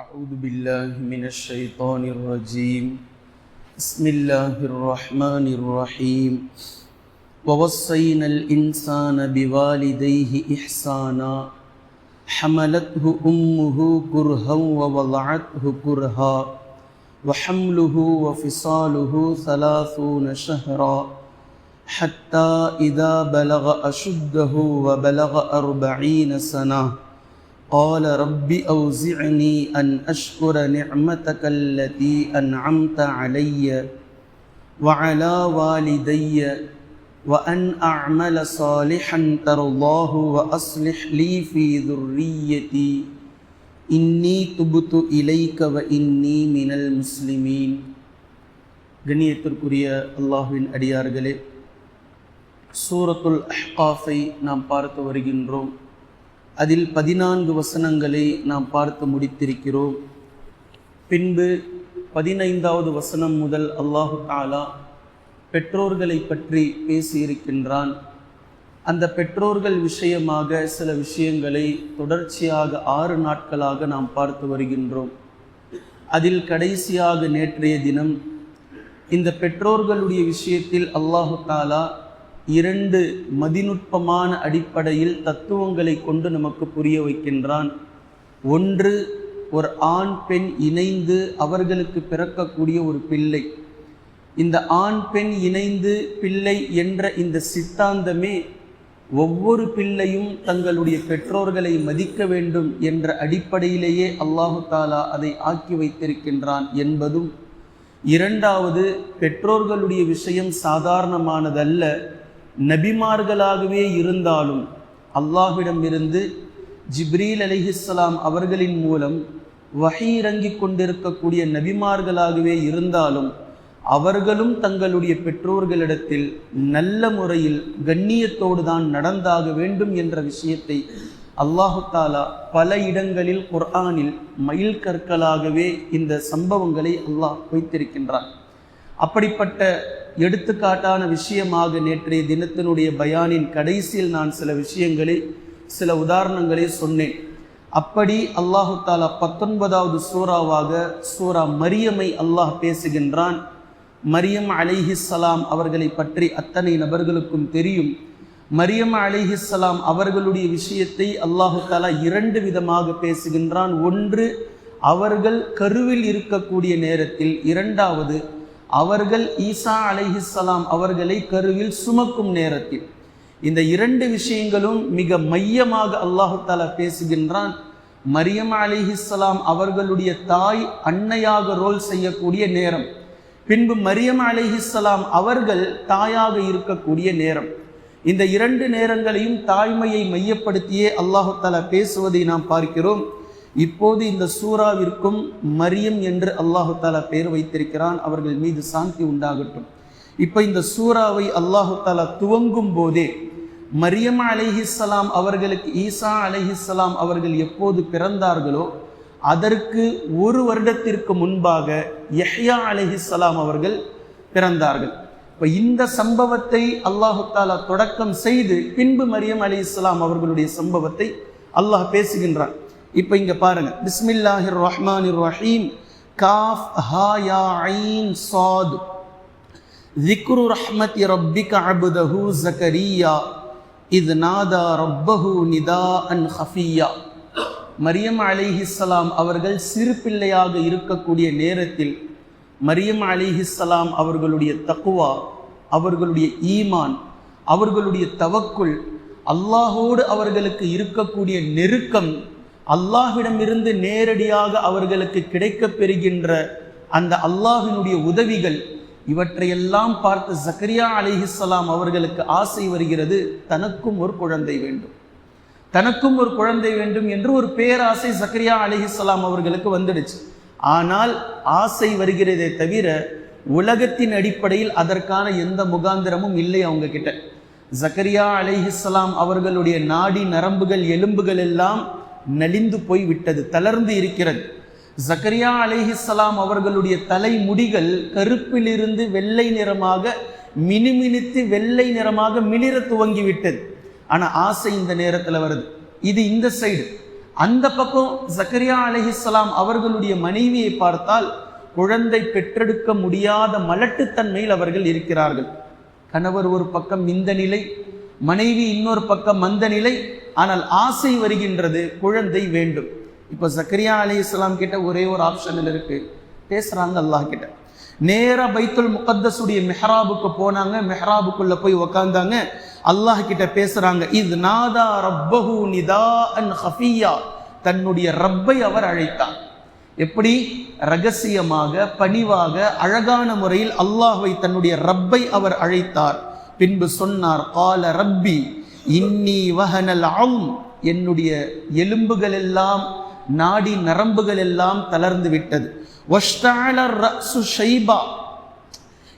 أعوذ بالله من الشيطان الرجيم بسم الله الرحمن الرحيم ووصينا الإنسان بوالديه إحسانا حملته أمه كرها ووضعته كرها وحمله وفصاله 30 شهرا حتى إذا بلغ أشده وبلغ 40 سنة قال رب أوزعني أن أشكر نعمتك التي أنعمت علي وعلى والدي وأن أعمل صالحا ترضاه وأصلح لي في ذريتي إني تبت إليك وإني من المسلمين. கண்ணியத்திற்குரிய அல்லாஹ்வின் அடியார்களே, சூரத்துல் அஹ்காஃபை நாம் பார்த்து வருகின்றோம். அதில் 14 வசனங்களை நாம் பார்த்து முடித்திருக்கிறோம். பின்பு 15வது வசனம் முதல் அல்லாஹு தஆலா பெற்றோர்களை பற்றி பேசியிருக்கின்றான். அந்த பெற்றோர்கள் விஷயமாக சில விஷயங்களை தொடர்ச்சியாக 6 நாட்களாக நாம் பார்த்து வருகின்றோம். அதில் கடைசியாக நேற்றைய தினம் இந்த பெற்றோர்களுடைய விஷயத்தில் அல்லாஹு தஆலா 2 மதிநுட்பமான அடிப்படையில் தத்துவங்களை கொண்டு நமக்கு புரிய வைக்கின்றான். ஒன்று, ஒரு ஆண் பெண் இணைந்து அவர்களுக்கு பிறக்கக்கூடிய ஒரு பிள்ளை. இந்த ஆண் பெண் இணைந்து பிள்ளை என்ற இந்த சித்தாந்தமே ஒவ்வொரு பிள்ளையும் தங்களுடைய பெற்றோர்களை மதிக்க வேண்டும் என்ற அடிப்படையிலேயே அல்லாஹு தஆலா அதை ஆக்கி வைத்திருக்கின்றான் என்பதும், இரண்டாவது, பெற்றோர்களுடைய விஷயம் சாதாரணமானதல்ல. நபிமார்களாகவே இருந்தாலும் அல்லாஹ்விடமிருந்து ஜிப்ரீல் அலைஹிஸ்ஸலாம் அவர்களின் மூலம் வஹீ இறங்கிக் கொண்டிருக்கக்கூடிய நபிமார்களாகவே இருந்தாலும் அவர்களும் தங்களுடைய பெற்றோர்களிடத்தில் நல்ல முறையில் கண்ணியத்தோடு தான் நடந்தாக வேண்டும் என்ற விஷயத்தை அல்லாஹு தஆலா பல இடங்களில் குர்ஆனில் மைல் கற்களாகவே இந்த சம்பவங்களை அல்லாஹ் வைத்திருக்கின்றான். அப்படிப்பட்ட எடுத்துக்காட்டான விஷயமாக நேற்றைய தினத்தினுடைய பயானின் கடைசியில் நான் சில விஷயங்களை, சில உதாரணங்களை சொன்னேன். அப்படி அல்லாஹு தஆலா 19வது சூறாவாக சூரா மரியமை அல்லாஹ் பேசுகின்றான். மரியம் அலைஹிஸ்ஸலாம் அவர்களை பற்றி அத்தனை நபர்களுக்கும் தெரியும். மரியம் அலைஹிஸ்ஸலாம் அவர்களுடைய விஷயத்தை அல்லாஹு தஆலா 2 விதமாக பேசுகின்றான். ஒன்று, அவர்கள் கருவில் இருக்கக்கூடிய நேரத்தில். இரண்டாவது, அவர்கள் ஈசா அலைஹிஸ்ஸலாம் அவர்களை கருவில் சுமக்கும் நேரத்தில். இந்த 2 விஷயங்களும் மிக மையமாக அல்லாஹு தஆலா பேசுகின்றான். மரியம் அலைஹிஸ்ஸலாம் அவர்களுடைய தாய் அன்னையாக ரோல் செய்யக்கூடிய நேரம், பின்பு மரியம் அலைஹிஸ்ஸலாம் அவர்கள் தாயாக இருக்கக்கூடிய நேரம். இந்த 2 நேரங்களையும் தாய்மையை மையப்படுத்தியே அல்லாஹு தஆலா பேசுவதை நாம் பார்க்கிறோம். இப்போது இந்த சூறாவிற்கும் மரியம் என்று அல்லாஹு தஆலா பெயர் வைத்திருக்கிறான். அவர்கள் மீது சாந்தி உண்டாகட்டும். இப்போ இந்த சூறாவை அல்லாஹு தஆலா துவங்கும் போதே மரியம் அலைஹிஸ்ஸலாம் அவர்களுக்கு ஈசா அலைஹிஸ்ஸலாம் அவர்கள் எப்போது பிறந்தார்களோ அதற்கு 1 வருடத்திற்கு முன்பாக யஹ்யா அலைஹிஸ்ஸலாம் அவர்கள் பிறந்தார்கள். இப்போ இந்த சம்பவத்தை அல்லாஹு தஆலா தொடக்கம் செய்து பின்பு மரியம் அலைஹிஸ்ஸலாம் அவர்களுடைய சம்பவத்தை அல்லாஹ் பேசுகின்றான். இப்போ இங்க பாருங்க, பிஸ்மில்லாஹிர் ரஹ்மானிர் ரஹீம், காஃப் ஹா யா ஐன் ஸாத், ذிக்ரு ரஹ்மத்தி ரப்பிக அப்தஹு ஸக்கரியா இத் நாதா ரப்பஹு நிதாஅன் ஹஃபியா. மரியம் அலைஹிஸ்ஸலாம் அவர்கள் சிறு பிள்ளையாக இருக்கக்கூடிய நேரத்தில் மரியம் அலைஹிஸ்ஸலாம் அவர்களுடைய தக்வா, அவர்களுடைய ஈமான், அவர்களுடைய தவக்குல், அல்லாஹோடு அவர்களுக்கு இருக்கக்கூடிய நெருக்கம், அல்லாஹ்விடமிருந்து நேரடியாக அவர்களுக்கு கிடைக்கப் பெறுகின்ற அந்த அல்லாஹ்வினுடைய உதவிகள், இவற்றையெல்லாம் பார்த்து ஜக்கரியா அலைஹிஸ்ஸலாம் அவர்களுக்கு ஆசை வருகிறது, தனக்கும் ஒரு குழந்தை வேண்டும், தனக்கும் ஒரு குழந்தை வேண்டும் என்று ஒரு பேராசை ஜக்கரியா அலைஹிஸ்ஸலாம் அவர்களுக்கு வந்துடுச்சு. ஆனால் ஆசை வருகிறதே தவிர உலகத்தின் அடிப்படையில் அதற்கான எந்த முகாந்திரமும் இல்லை அவங்க கிட்ட. ஜக்கரியா அலைஹிஸ்ஸலாம் அவர்களுடைய நாடி நரம்புகள் எலும்புகள் எல்லாம் நலிந்து போய் விட்டது, தளர்ந்து இருக்கிறது. ஜக்கரியா அலைஹிஸ்ஸலாம் அவர்களுடைய தலைமுடிகள் கருப்பிலிருந்து வெள்ளை நிறமாக மினுமினுத்து வெள்ளை நிறமாக மிளிர துவங்கிவிட்டது. ஆனால் ஆசை இந்த நேரத்தில் வருது. இது இந்த சைடு. அந்த பக்கம் ஜக்கரியா அலைஹிஸ்ஸலாம் அவர்களுடைய மனைவியை பார்த்தால் குழந்தை பெற்றெடுக்க முடியாத மலட்டுத்தன்மையில் அவர்கள் இருக்கிறார்கள். கணவர் ஒரு பக்கம் இந்த நிலை, மனைவி இன்னொரு பக்கம் அந்த நிலை. ஆனால் ஆசை வருகின்றது, குழந்தை வேண்டும். இப்போ ஜக்கரியா அலைஹிஸ்ஸலாம் கிட்ட ஒரே ஒரு ஆப்ஷனில் இருக்கு, பேசுறாங்க அல்லாஹ் கிட்ட. நேரா பைத்துல் முகத்தஸுடைய மெஹராபுக்கு போனாங்க, மெஹராபுக்குள்ள போய் உக்காந்தாங்க, அல்லாஹ் கிட்ட பேசுறாங்க. இது நாதா ரப்பஹு நிதாஅன் ஹஃபியா, தன்னுடைய ரப்பை அவர் அழைத்தார். எப்படி? ரகசியமாக, பணிவாக, அழகான முறையில் அல்லாஹ்வை, தன்னுடைய ரப்பை அவர் அழைத்தார். பின்பு சொன்னார், கால ரப்பி இன்னி வஹனல் அம், என்னுடைய எலும்புகள் எல்லாம், நாடி நரம்புகள் எல்லாம் தளர்ந்து விட்டது. வஷ்தஅல ரஅசு ஷைபா,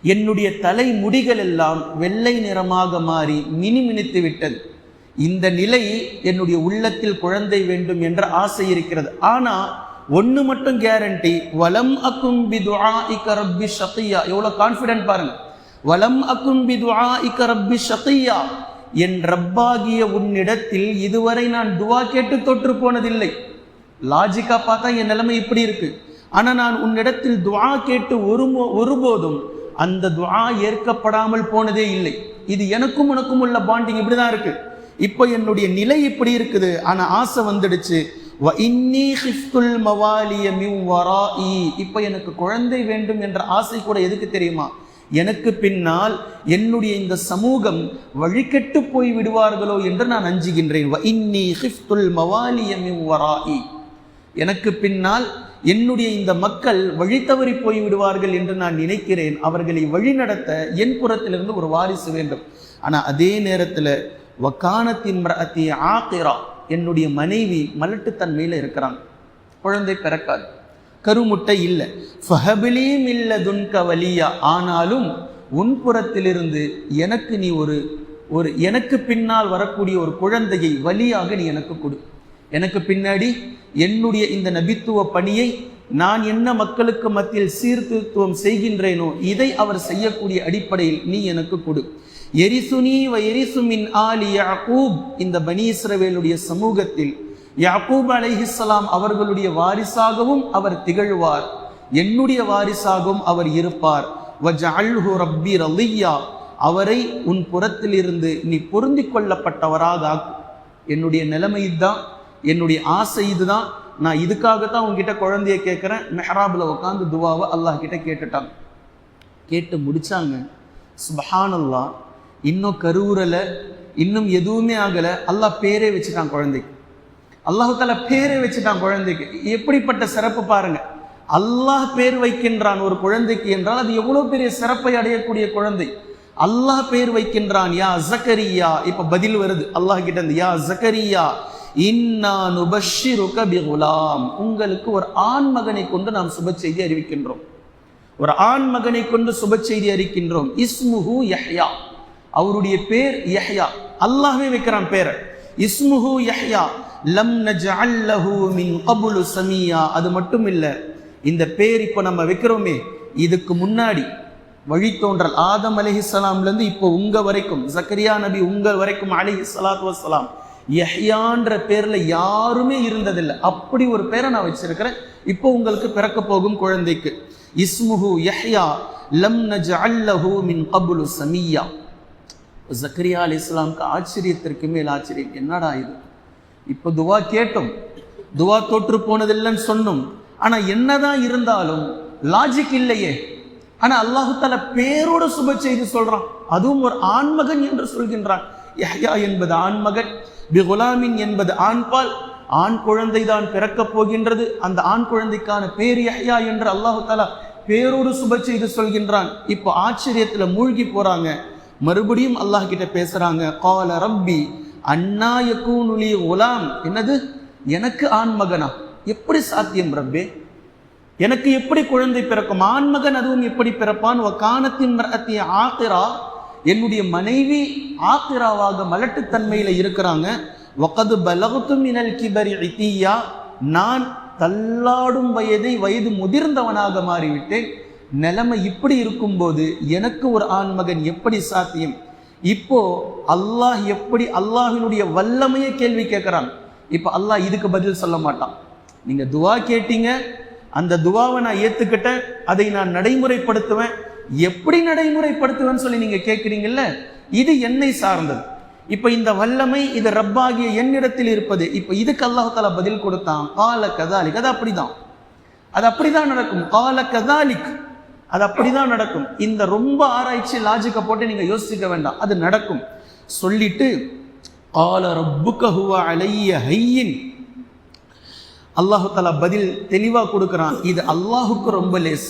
என்னுடைய தலை முடிகள் எல்லாம் வெள்ளை நிறமாக மாறி மினிமினித்து விட்டது. இந்த நிலை, என்னுடைய உள்ளத்தில் குழந்தை வேண்டும் என்ற ஆசை இருக்கிறது. ஆனா ஒன்று மட்டும் கேரண்டி, வலம் அக்கும் பிதுஆஇக ரப்பி ஷகியா. எவ்வளோ கான்ஃபிடென்ட் பாருங்க. வலம் அக்கும் பிதுஆஇக ரப்பி ஷகியா, என் ரப்பாகிய உன்னிடத்தில் இதுவரை நான் துவா கேட்டு தொற்று போனதில்லை. லாஜிக்கா பார்த்தா என் நிலைமை இப்படி இருக்கு. ஆனா நான் உன்னிடத்தில் துவா கேட்டு ஒருபோதும் அந்த துவா ஏற்கப்படாமல் போனதே இல்லை. இது எனக்கும் உனக்கும் உள்ள பாண்டிங் இப்படிதான் இருக்கு. இப்போ என்னுடைய நிலை இப்படி இருக்குது, ஆனா ஆசை வந்துடுச்சு. இப்போ எனக்கு குழந்தை வேண்டும் என்ற ஆசை கூட எதுக்கு தெரியுமா? எனக்கு பின்னால் என்னுடைய இந்த சமூகம் வழிகெட்டு போய் விடுவார்களோ என்று நான் அஞ்சுகின்றேன். எனக்கு பின்னால் என்னுடைய இந்த மக்கள் வழி தவறி போய் விடுவார்கள் என்று நான் நினைக்கிறேன். அவர்களை வழி நடத்த என் புறத்திலிருந்து ஒரு வாரிசு வேண்டும். ஆனா அதே நேரத்தில் வக்கானத்தின் ரஅத்தி ஆகிரா, என்னுடைய மனைவி மலட்டுத்தன்மையில் இருக்கிறாங்க, குழந்தை பிறக்காது, கருமுட்டை இல்லை. ஃபஹபிலி மில்லதுன்க வலியா, ஆனாலும் உன் புறத்திலிருந்து எனக்கு நீ ஒரு எனக்கு பின்னால் வரக்கூடிய ஒரு குழந்தையை வலியாக நீ எனக்கு கொடு. எனக்கு பின்னாடி என்னுடைய இந்த நபித்துவ பணியை நான் என்ன மக்களுக்கு மத்தியில் சீர்திருத்துவம் செய்கின்றேனோ இதை அவர் செய்யக்கூடிய அடிப்படையில் நீ எனக்கு கொடு. எரிசுனி வ எரிசு மின் ஆலி யாக்கூப், இந்த பனி இஸ்ரவேலுடைய சமூகத்தில் யாக்கூப் அலைஹிஸ்ஸலாம் அவர்களுடைய வாரிசாகவும் அவர் திகழ்வார், என்னுடைய வாரிசாகவும் அவர் இருப்பார். வஜஅல்ஹு ரப்பி ரலியா, அவரை உன் புறத்திலிருந்து நீ பொருந்தி கொள்ளப்பட்டவராக ஆக்கு. என்னுடைய நிலைமை இதுதான், என்னுடைய ஆசை இதுதான். நான் இதுக்காகத்தான் உங்ககிட்ட குழந்தைய கேட்குறேன். மெஹராபில் உட்காந்து துவாவை அல்லாஹ் கிட்ட கேட்டுட்டாங்க. கேட்டு முடிச்சாங்க. சுப்ஹானல்லாஹ், இன்னும் கருவுறலை, இன்னும் எதுவுமே ஆகலை. அல்லாஹ் பேரே வச்சுட்டான் குழந்தைக்கு. அல்லாஹு தாலா பேரே வச்சுட்டான் குழந்தைக்கு. எப்படிப்பட்ட சிறப்பு பாருங்க. அல்லாஹ் பேர் வைக்கின்றான் ஒரு குழந்தைக்கு என்றால் அது எவ்வளோ பெரிய சிறப்பை அடையக்கூடிய குழந்தை. அல்லாஹ் பேர் வைக்கின்றான், யா ஜக்கரியா. இப்ப பதில் வருது அல்லாஹ் கிட்ட இருந்து, யா ஜக்கரியா இன்னா நுபஷ்ஷிருக பிகுலாம், உங்களுக்கு ஒரு ஆண் மகனை கொண்டு நாம் சுப செய்தி அறிவிக்கின்றோம். ஒரு ஆண் மகனை கொண்டு சுப செய்தி அறிவிக்கின்றோம். இஸ்முஹு யஹ்யா, அவருடைய பேர் யஹ்யா. அல்லாஹ்வே வைக்கிறான் பேரை. இஸ்முஹு யஹ்யா லம் நஜஅல் லஹு மின் கப்லு சமியா. அது மட்டும் இல்ல, இந்த பேர் இப்போ நம்ம வைக்கிறோமே, இதுக்கு முன்னாடி வழித்தோன்றல் ஆதம் அலைஹிஸ்ஸலாம்லேருந்து இப்போ உங்க வரைக்கும், ஜக்கரியா நபி உங்க வரைக்கும் அலைஹிஸ்ஸலாத்து வஸ்ஸலாம், யஹ்யான்ற பேர்ல யாருமே இருந்ததில்லை. அப்படி ஒரு பேரை நான் வச்சிருக்கிறேன் இப்போ உங்களுக்கு பிறக்க போகும் குழந்தைக்கு. இஸ்முஹு யஹ்யா லம் நஜஅல் லஹு மின் கப்லு சமியா. ஜக்கரியா அலைஹிஸ்ஸலாம்க்கு ஆச்சரியத்திற்கு மேல் ஆச்சரியம். என்னடா இது, இப்போ துவா கேட்டோம், துவா தோற்று போனதில்லைன்னு சொன்னோம். ஆனா என்னதான் இருந்தாலும் லாஜிக் இல்லையே. ஆனா அல்லாஹு தஆலா பேரோட சுப செய்தி சொல்றான், அதுவும் ஒரு ஆண்மகன் என்று சொல்கின்றான். யஹ்யா என்பது ஆண்மகன், பிகுலாமின் என்பது ஆண்பால், ஆண் குழந்தை தான் பிறக்கப் போகின்றது. அந்த ஆண் குழந்தைக்கான பேர் யஹ்யா என்று அல்லாஹு தஆலா பேரோடு சுப செய்தி சொல்கின்றான். இப்போ ஆச்சரியத்துல மூழ்கி போறாங்க. மறுபடியும் அல்லாஹ் கிட்ட பேசுறாங்க. கால ரப்பி அன்னா யகூனு லீ குலாம், என்னது எனக்கு ஆண்மகனா, எப்படி சாத்தியம் ரப்பே, எனக்கு எப்படி குழந்தை பிறக்கும், ஆண்மகன் அதுவும் எப்படி பிறப்பான். வகானத்தின் ரஅத்தி ஆகிரா, என்னுடைய மனைவி ஆகிராவாக மலட்டுத்தன்மையில இருக்கிறாங்க. வகது பலகுது மினல் கிபரி இத்தியா, நான் தள்ளாடும் வயது முதிர்ந்தவனாக மாறிவிட்டேன். நிலைமை இப்படி இருக்கும்போது எனக்கு ஒரு ஆண்மகன் எப்படி சாத்தியம்? இப்போ அல்லாஹ் எப்படி அல்லாஹினுடைய வல்லமையை கேள்வி கேட்கிறான். இப்போ அல்லாஹ் இதுக்கு பதில் சொல்ல மாட்டான். நீங்க துவா கேட்டீங்க, அந்த துவாவை நான் ஏத்துக்கிட்டேன், அதை நான் நடைமுறைப்படுத்துவேன். எப்படி நடைமுறைப்படுத்துவேன்னு சொல்லி நீங்க கேட்குறீங்கல்ல, இது என்னை சார்ந்தது. இப்ப இந்த வல்லமை இது ரப்பாகிய என்னிடத்தில் இருப்பது. இப்ப இதுக்கு அல்லாஹ் தஆலா பதில் கொடுத்தான், கால கதாலிக். அது அப்படிதான் நடக்கும். கால கதாலிக், அது அப்படிதான் நடக்கும். இந்த ரொம்ப ஆராய்ச்சி லாஜிக்கை போட்டு நீங்க யோசிக்க வேண்டாம், அது நடக்கும். சொல்லிட்டு கால ரப்புக ஹுவ அலைய ஹய்யின், அல்லாஹு தஆலா பதில் தெளிவா கொடுக்குறான். இது அல்லாஹுக்கு ரொம்ப லேஸ்.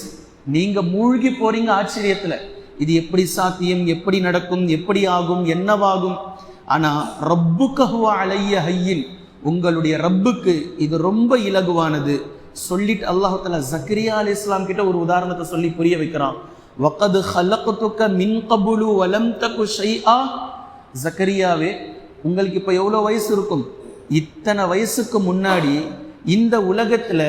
நீங்க மூழ்கி போறீங்க ஆச்சரியத்துல, இது எப்படி சாத்தியம், எப்படி நடக்கும், எப்படி ஆகும், என்னவாகும். ஆனா ரப்புக ஹுவ அலைய ஹய்யின், உங்களுடைய ரப்புக்கு இது ரொம்ப இலகுவானது. சொல்லிட்டு அல்லாஹ் தஆலா ஜக்கரியா அலைஹிஸ்ஸலாம் கிட்ட ஒரு உதாரணத்தை சொல்லி புரிய வைக்கிறான். வகத் ஹலக்துக மின் கபுலு வலம் தகு ஷைஆ, ஜக்கரியாவே உங்களுக்கு இப்ப எவ்வளவு வயசு இருக்கும்? இத்தனை வயசுக்கு முன்னாடி இந்த உலகத்துல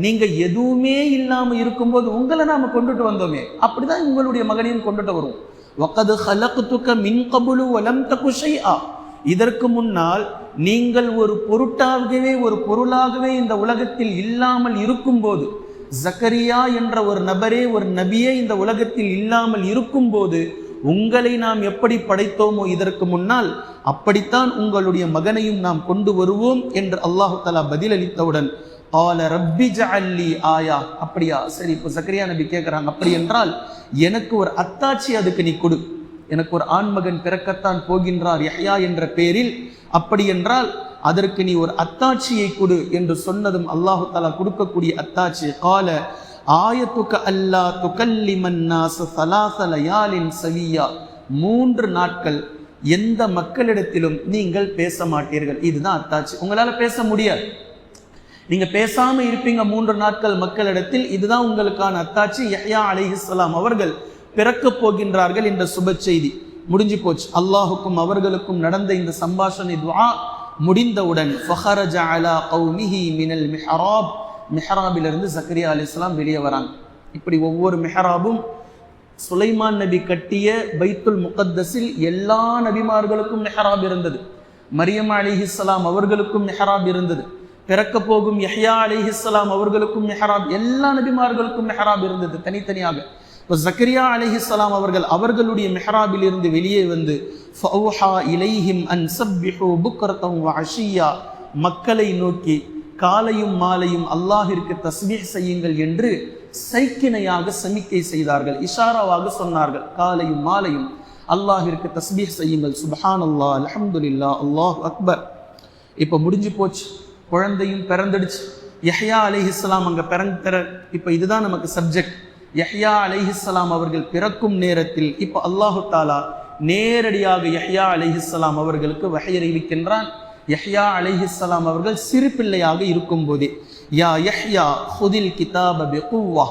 நீங்க எதுவுமே இல்லாம இருக்கும்போது உங்களை நாம கொண்டுட்டு வந்தோமே, அப்படிதான் உங்களுடைய மகனையும் கொண்டுட்டு வரும். வகத் ஹலக்துக மின் கபுலு வலம் தகு ஷைஆ, இதற்கு முன்னால் நீங்கள் ஒரு பொருட்டாகவே ஒரு பொருளாகவே இந்த உலகத்தில் இல்லாமல் இருக்கும்போது, ஜக்கரியா என்ற ஒரு நபரே ஒரு நபியே இந்த உலகத்தில் இல்லாமல் இருக்கும்போது உங்களை நாம் எப்படி படைத்தோமோ இதற்கு முன்னால், அப்படித்தான் உங்களுடைய மகனையும் நாம் கொண்டு வருவோம் என்று அல்லாஹு தஆலா பதிலளித்தவுடன் ஆல ரப்பி ஜஅல்லி ஆயா, அப்படியா சரி. இப்போ ஜக்கரியா நபி கேட்குறாங்க, அப்படி என்றால் எனக்கு ஒரு அத்தாட்சி அதுக்கு நீ கொடு. எனக்கு ஒரு ஆண்மகன் பிறக்கத்தான் போகின்றார் யஹ்யா என்ற பெயரில், அப்படி என்றால் அதற்கு நீ ஒரு அத்தாட்சியை கொடு என்று சொன்னதும் அல்லாஹு தஆலா கொடுக்கக்கூடிய அத்தாட்சி கால ஆயத்துக அல்லா துகல்லிமன் நாஸ ஸலாஸ லயாலின் சவியா, 3 நாட்கள் எந்த மக்களிடத்திலும் நீங்கள் பேச மாட்டீர்கள். இதுதான் அத்தாட்சி. உங்களால பேச முடியாது, நீங்க பேசாம இருப்பீங்க 3 நாட்கள் மக்களிடத்தில். இதுதான் உங்களுக்கான அத்தாட்சி. யஹ்யா அலைஹிஸ்ஸலாம் அவர்கள் பிறக்க போகின்றார்கள் என்ற சுப செய்தி முடிஞ்சு போச்சு. அல்லாஹுக்கும் அவர்களுக்கும் நடந்த இந்த சம்பாஷணை துஆ முடிந்தவுடன் ஃபஹரஜ அலா கௌமிஹி மினல் மிஹ்ராப், மிஹ்ராபிலிருந்து ஜக்கரியா அலைஹிஸ்ஸலாம் வெளியே வராங்க. இப்படி ஒவ்வொரு மிஹ்ராபும் சுலைமான் நபி கட்டிய பைத்துல் முகத்தஸில் எல்லா நபிமார்களுக்கும் மிஹ்ராப் இருந்தது. மரியம் அலைஹிஸ்ஸலாம் அவர்களுக்கும் மிஹ்ராப் இருந்தது. பிறக்க போகும் யஹ்யா அலைஹிஸ்ஸலாம் அவர்களுக்கும் மிஹ்ராப், எல்லா நபிமார்களுக்கும் மிஹ்ராப் இருந்தது தனித்தனியாக. இப்போ ஜக்கரியா அலைஹிஸ்ஸலாம் அவர்கள் அவர்களுடைய மிஹ்ராபில் இருந்து வெளியே வந்து ஃபௌஹா இலைஹிம் அன் சப்பிஹு புக்ரதன் வ அஷியா, மக்களை நோக்கி காலையும் மாலையும் அல்லாஹிற்கு தஸ்பீஹ் செய்யுங்கள் என்று சைக்கினையாக சமிக்கை செய்தார்கள், இஷாராவாக சொன்னார்கள். காலையும் மாலையும் அல்லாஹிற்கு தஸ்பீஹ் செய்யுங்கள், சுப்ஹானல்லாஹ், அல்ஹம்துலில்லாஹ், அல்லாஹ் அக்பர். இப்போ முடிஞ்சு போச்சு, குழந்தையும் பிறந்துடுச்சு. யஹ்யா அலைஹிஸ்ஸலாம் அங்கே பிறந்த, இப்போ இதுதான் நமக்கு சப்ஜெக்ட். யஹ்யா அலைஹிஸ்ஸலாம் அவர்கள் பிறக்கும் நேரத்தில் இப்போ அல்லாஹு தஆலா நேரடியாக யஹ்யா அலைஹிஸ்ஸலாம் அவர்களுக்கு வஹய் அறிவிக்கின்றான். யஹ்யா அலைஹிஸ்ஸலாம் அவர்கள் சிறு பிள்ளையாக இருக்கும் போதே, யா யஹ்யா ஹுதில் கிதாப பிகுவ்வா,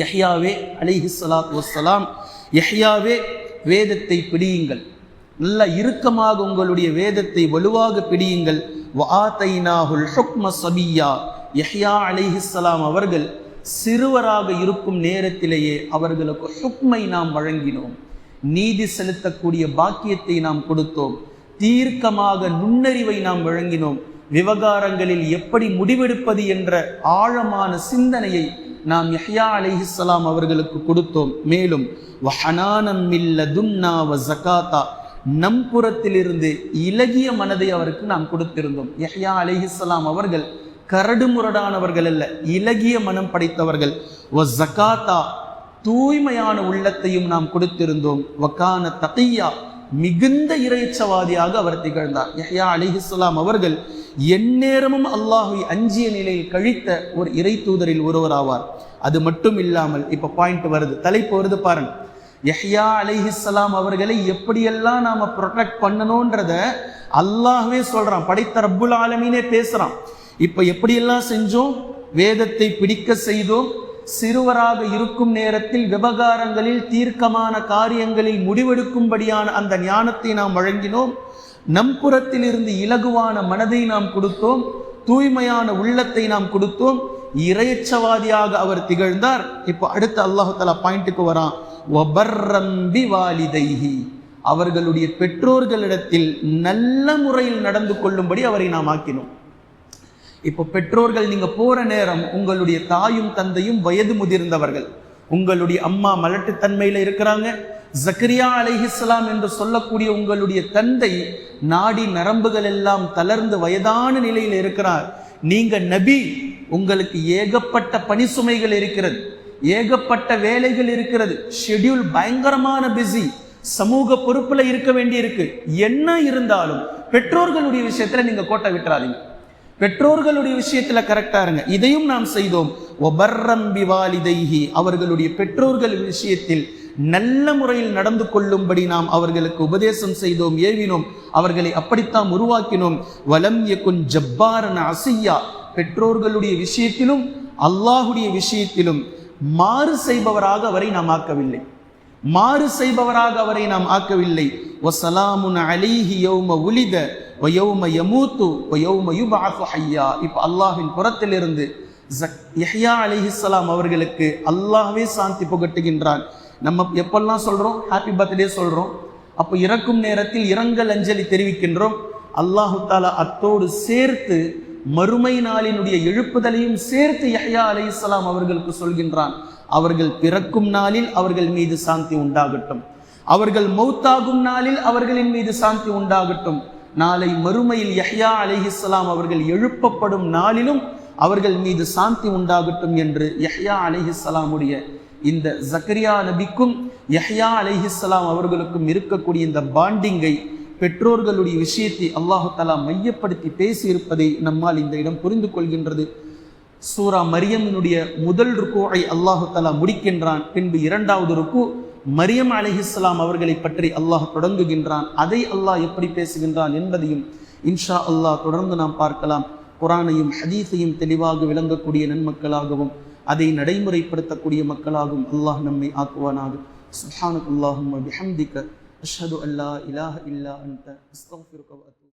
யஹ்யாவே அலைஹிஸ்ஸலாத்து வஸ்ஸலாம், யஹ்யாவே வேதத்தை பிடியுங்கள், நல்ல இறுக்கமாக உங்களுடைய வேதத்தை வலுவாக பிடியுங்கள். வஆதைனாஹுல் ஹுக்ம சபியா, யஹ்யா அலைஹிஸ்ஸலாம் அவர்கள் சிறுவராக இருக்கும் நேரத்திலேயே அவர்களுக்கு ஹுக்மை நாம் வழங்கினோம், நீதி செலுத்தக்கூடிய பாக்கியத்தை நாம் கொடுத்தோம், தீர்க்கமாக நுண்ணறிவை நாம் வழங்கினோம், விவகாரங்களில் எப்படி முடிவெடுப்பது என்ற ஆழமான சிந்தனையை நாம் யஹ்யா அலைஹிஸ்ஸலாம் அவர்களுக்கு கொடுத்தோம். மேலும் வஹனானம் மின் லதுன்னா வ ஸகாத்தா, நம் புறத்திலிருந்து இலகிய மனதை அவருக்கு நாம் கொடுத்திருந்தோம். யஹ்யா அலைஹிஸ்ஸலாம் அவர்கள் கரடுமுரடானவர்கள் அல்ல, இலகிய மனம் படைத்தவர்கள். வ ஸகாத்தா, தூய்மையான உள்ளத்தையும் நாம் கொடுத்திருந்தோம். வகான தகியா, மிகுந்த இறைச்சவாதியாக அவர் திகழ்ந்தார். யஹ்யா அலைஹிஸ்ஸலாம் அவர்கள் எந்நேரமும் அல்லாஹ்வை அஞ்சிய நிலையில் கழித்த ஒரு இறை தூதரில் ஒருவராவார். அது மட்டும் இல்லாமல், இப்போ பாயிண்ட் வருது, தலைப்பு வருது பாருங்க. யஹ்யா அலைஹிஸ்ஸலாம் அவர்களை எப்படியெல்லாம் நாம ப்ரொடெக்ட் பண்ணணும்ன்றத அல்லாஹ்வே சொல்றான், படைத்த ரப்புல் ஆலமீனே பேசுறான். இப்ப எப்படியெல்லாம் செஞ்சோம்? வேதத்தை பிடிக்க செய்தோம், சிறுவராக இருக்கும் நேரத்தில் விவகாரங்களில் தீர்க்கமான காரியங்களில் முடிவெடுக்கும்படியான அந்த ஞானத்தை நாம் வழங்கினோம், நம் புறத்தில் இருந்து இலகுவான மனதை நாம் கொடுத்தோம், தூய்மையான உள்ளத்தை நாம் கொடுத்தோம், இறையச்சவாதியாக அவர் திகழ்ந்தார். இப்போ அடுத்த அல்லாஹ் தஆலா பாயிண்ட்டுக்கு வரான். வபர்ரம் பிவாலிதைஹி, அவர்களுடைய பெற்றோர்களிடத்தில் நல்ல முறையில் நடந்து கொள்ளும்படி அவரை நாம் ஆக்கினோம். இப்போ பெற்றோர்கள் நீங்க போற நேரம் உங்களுடைய தாயும் தந்தையும் வயது முதிர்ந்தவர்கள், உங்களுடைய அம்மா மலட்டுத்தன்மையில இருக்கிறாங்க. ஜக்கரியா அலைஹிஸ்ஸலாம் என்று சொல்லக்கூடிய உங்களுடைய தந்தை நாடி நரம்புகள் எல்லாம் தளர்ந்து வயதான நிலையில் இருக்கிறார். நீங்க நபி, உங்களுக்கு ஏகப்பட்ட பணி சுமைகள் இருக்கிறது, ஏகப்பட்ட வேலைகள் இருக்கிறது, ஷெட்யூல் பயங்கரமான பிஸி, சமூக பொறுப்புல இருக்க வேண்டி இருக்கு. என்ன இருந்தாலும் பெற்றோர்களுடைய விஷயத்துல நீங்க கோட்டை விட்டுறாதீங்க, பெற்றோர்களுடைய விஷயத்துல கரெக்டா இருங்க. இதையும் நாம் செய்தோம். ஒபர்ரம் பிவாலிதைஹி, அவர்களுடைய பெற்றோர்கள் விஷயத்தில் நல்ல முறையில் நடந்து கொள்ளும்படி நாம் அவர்களுக்கு உபதேசம் செய்தோம், ஏவினோம், அவர்களை அப்படித்தான் உருவாக்கினோம். வலம் யகுன் ஜப்பாரன் அசியா, பெற்றோர்களுடைய விஷயத்திலும் அல்லாஹுடைய விஷயத்திலும் மாறு செய்பவராக அவரை நாம் ஆக்கவில்லை, மாறு செய்பவராக அவரை நாம் ஆக்கவில்லை. வஸலாமுன் அலைஹி யௌம உலித வ யௌம யமூது வ யௌம யுபஅஸு ஹய்யா. இப்போ அல்லாஹ்வின் புறத்திலிருந்து யஹ்யா அலைஹிஸ்ஸலாம் அவர்களுக்கு அல்லாஹ்வே சாந்தி புகட்டுகின்றான். நம்ம எப்பெல்லாம் சொல்றோம் ஹாப்பி பர்த்டே சொல்றோம், அப்போ இறக்கும் நேரத்தில் இரங்கல் அஞ்சலி தெரிவிக்கின்றோம். அல்லாஹு தாலா அத்தோடு சேர்த்து மறுமை நாளினுடைய எழுப்புதலையும் சேர்த்து யஹ்யா அலைஹிஸ்ஸலாம் அவர்களுக்கு சொல்கின்றான், அவர்கள் பிறக்கும் நாளில் அவர்கள் மீது சாந்தி உண்டாகட்டும், அவர்கள் மௌத்தாகும் நாளில் அவர்களின் மீது சாந்தி உண்டாகட்டும், நாளை மறுமையில் யஹ்யா அலைஹிஸ்ஸலாம் அவர்கள் எழுப்பப்படும் நாளிலும் அவர்கள் மீது சாந்தி உண்டாகட்டும் என்று யஹ்யா அலைஹிஸ்ஸலாமுடைய இந்த ஜக்கரியா நபிக்கும் யஹ்யா அலைஹிஸ்ஸலாம் அவர்களுக்கும் இருக்கக்கூடிய இந்த பாண்டிங்கை, பெற்றோர்களுடைய விஷயத்தை அல்லாஹு தஆலா மையப்படுத்தி பேசி இருப்பதை நம்மால் இந்த இடம் புரிந்து கொள்கின்றது. சூரா மரியமினுடைய முதல் ருக்கூஐ அல்லாஹு தஆலா முடிக்கின்றான். பின்பு இரண்டாவது ருக்கு மரியம் அலைஹிஸ்ஸலாம் அவர்களை பற்றி அல்லாஹ் தொடங்குகின்றான். அதை அல்லாஹ் எப்படி பேசுகின்றான் என்பதையும் இன்ஷா அல்லாஹ் தொடர்ந்து நாம் பார்க்கலாம். குர்ஆனையும் ஹதீஸையும் தெளிவாக விளங்கக்கூடிய நன்மக்களாகவும் அதை நடைமுறைப்படுத்தக்கூடிய மக்களாகவும் அல்லாஹ் நம்மை ஆக்குவானாக. சுப்ஹானக்கல்லாஹும்ம பிஹம்திக அஷ்ஹது அல்லா இலாஹ இல்லா அன்த அஸ்தக்ஃபிருக வ அத்தூபு